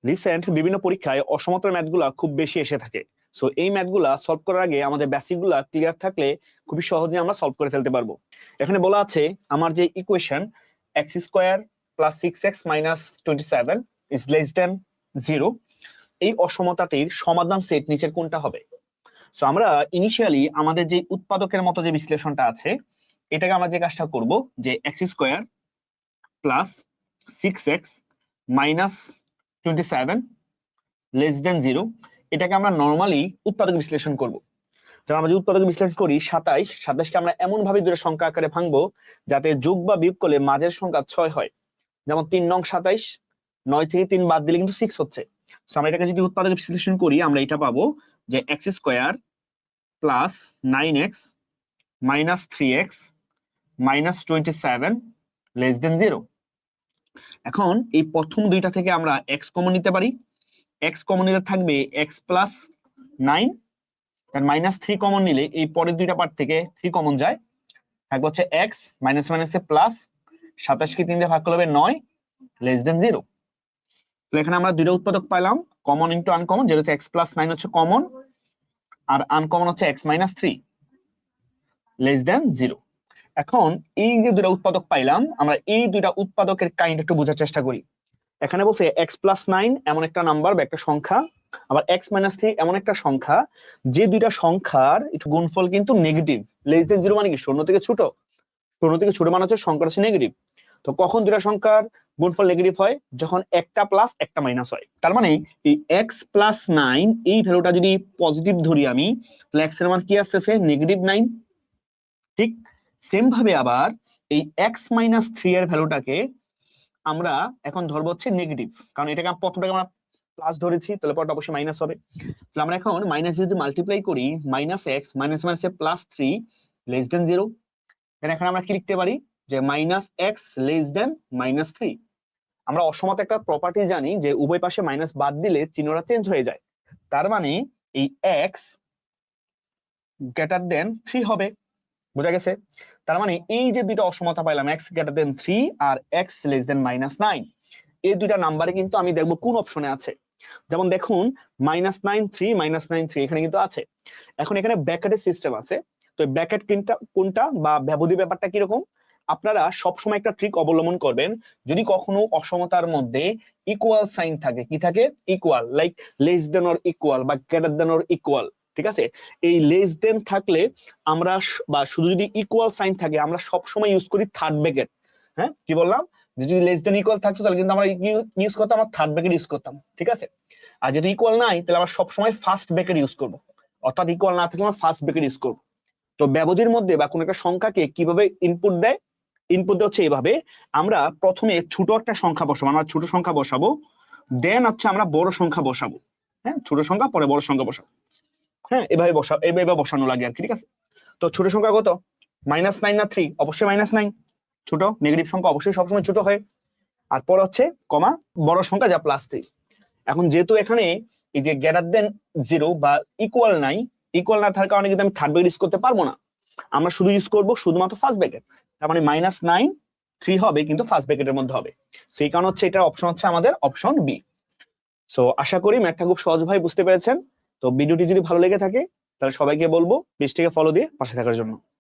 Recent বিভিন্ন পরীক্ষায় অসমতার ম্যাথগুলা খুব বেশি এসে থাকে। সো এই ম্যাথগুলা সলভ করার আগে আমাদের বেসিক গুলা ক্লিয়ার থাকলে খুবই সহজে আমরা সলভ করে ফেলতে পারবো। এখানে বলা আছে আমার যে equation x square plus 6x minus 27 is less than 0, এই অসমতাটির সমাধান সেট নিচের কোনটা হবে? সো আমরা ইনিশিয়ালি আমাদের যে উৎপাদকের মতো যে বিশ্লেষণটা আছে এটাকে আমরা যে কাজটা করব যে x square plus 6x minus 27 less than 0, এটাকে আমরা নর্মালি উৎপাদক বিশ্লেষণ করব। যখন আমরা যে উৎপাদক বিশ্লেষণ করি 27কে আমরা এমন ভাবে দুটো সংখ্যা আকারে ভাঙবো যাতে যোগ বা বিয়োগ করলে মাঝের সংখ্যা 6 হয়। যেমন 3 নং 27, 9 থেকে 3 বাদ দিলে কিন্তু 6 হচ্ছে। সো আমরা এটাকে যদি উৎপাদক বিশ্লেষণ করি আমরা এটা পাবো যে x square plus 9x minus 3x minus 27 less than 0। এখন এই প্রথম দুইটা থেকে আমরা x কমন নিতে পারি। x কমন নিলে থাকবে x প্লাস 9, আর মাইনাস 3 কমন নিলে এই পরের দুইটা পার্ট থেকে 3 কমন যায়, থাকবে হচ্ছে x মাইনাস মাইনাসে প্লাস 27 কে 3 দিয়ে ভাগ করলে হবে 9 লেস দেন 0। তো এখানে আমরা দুইটা উৎপাদক পাইলাম, কমন ইনটু আনকমন, যেটা হচ্ছে x প্লাস 9 হচ্ছে কমন আর আনকমন হচ্ছে x মাইনাস 3 লেস দেন 0। এখন এই যে দুইটা উৎপাদক পাইলাম আমরা এই দুইটা উৎপাদকের কাইন্ড একটু বোঝার চেষ্টা করি। এখানে বলছে x প্লাস 9 এমন একটা নাম্বার বা একটা সংখ্যা, আবার x মাইনাস 3 এমন একটা সংখ্যা যে দুইটা সংখ্যার একটু গুণফল কিন্তু নেগেটিভ। লেস দেন 0 মানে কি শূন্য থেকে ছোট, শূন্য থেকে ছোট মানে হচ্ছে সংখ্যা হচ্ছে নেগেটিভ। তো কখন দুইটা সংখ্যার গুণফল নেগেটিভ হয়? যখন একটা প্লাস একটা মাইনাস হয়। তার মানে এই x প্লাস 9 এই ভ্যালুটা যদি পজিটিভ ধরি আমি, তাহলে x এর মান কি আসতেছে? নেগেটিভ 9। ঠিক সেম ভাবে আবার এই x মাইনাস 3 এর ভ্যালুটাকে আমরা এখন ধরবো হচ্ছে নেগেটিভ, কারণ এটাকে প্রথমটাকে আমরা প্লাস ধরেছি, তাহলে পরটা অবশ্যই মাইনাস হবে। তাহলে আমরা এখন মাইনাস যদি মাল্টিপ্লাই করি মাইনাস x মাইনাস মাইনাসে প্লাস 3 লেস দেন 0, দেন এখানে আমরা কি লিখতে পারি যে minus x less than minus 3। আমরা অসমতা একটা প্রপার্টি জানি যে উভয় পাশে মাইনাস বাদ দিলে চিহ্নটা চেঞ্জ হয়ে যায়, তার মানে এই x গ্রেটার দেন 3 হবে। বুঝা গেছে? তার মানে এই যে দুইটা অসমতা পাইলাম x গ্রেটার দেন 3 আর x লেস দেন মাইনাস 9, এই দুইটা নাম্বারে কিন্তু আমি দেখবো কোন অপশনে আছে। যেমন দেখুন মাইনাস 9 3 মাইনাস 9 3 এখানে কিন্তু আছে। এখন এখানে ব্র্যাকেটের সিস্টেম আছে, তো ব্র্যাকেট কোনটা বা ব্যবধি ব্যাপারটা কিরকম? আপনারা সবসময় একটা ট্রিক অবলম্বন করবেন, যদি কখনো অসমতার মধ্যে ইকুয়াল সাইন থাকে, কি থাকে? Equal, like less than or equal বা গ্রেটার দেন অর ইকুয়াল, ঠিক আছে? এই লেস দেন থাকলে আমরা বা শুধু যদি ইকুয়াল সাইন থাকে আমরা সবসময় ইউজ করি থার্ড ব্র্যাকেট। হ্যাঁ, কি বললাম? যদি লেস দেন ইকুয়াল থাকতো তাহলে কিন্তু আমরা ইউজ করতাম, আমরা থার্ড ব্র্যাকেট ইউজ করতাম, ঠিক আছে? আর যদি ইকুয়াল নাই তাহলে আমরা সবসময় ফার্স্ট ব্র্যাকেট ইউজ করব, অর্থাৎ ইকুয়াল না থাকলে আমরা ফার্স্ট ব্র্যাকেট ইউজ করব। তো ব্যবধির মধ্যে বা কোন একটা সংখ্যাকে কিভাবে ইনপুট দেয়? ইনপুট হচ্ছে এইভাবে, আমরা প্রথমে ছোট একটা সংখ্যা বসাবো, আমরা ছোট সংখ্যা বসাবো, দেন হচ্ছে আমরা বড় সংখ্যা বসাবো। হ্যাঁ, ছোট সংখ্যা পরে বড় সংখ্যা বসাবো। হ্যাঁ, এভাবে বসানো লাগে আর কি, ঠিক আছে? তো ছোট সংখ্যা কত? মাইনাস 9 না 3? অবশ্যই মাইনাস 9, ছোট নেগেটিভ সংখ্যা অবশ্যই সবসময় ছোট হয়। আর পর হচ্ছে কমা বড় সংখ্যা যা প্লাস 3। এখন যেহেতু এখানে এই যে গ্রেটার দেন 0 বা ইকুয়াল নাই, ইকুয়াল না থাকার কারণে কিন্তু আমি থার্ড ব্র্যাকেট ইউজ করতে পারবো না, আমরা শুধু ইউজ করবো শুধুমাত্র ফার্স্ট ব্র্যাকেট। তার মানে মাইনাস 9 3 হবে কিন্তু ফার্স্ট ব্র্যাকেটের মধ্যে হবে, সেই কারণ হচ্ছে এটার অপশন হচ্ছে আমাদের অপশন বি। সো আশা করি ম্যাথটা খুব সহজভাবে বুঝতে পেরেছেন। তো ভিডিওটি যদি ভালো লেগে থাকে তাহলে সবাইকে বলবো পেজটিকে ফলো দিয়ে পাশে থাকার জন্য।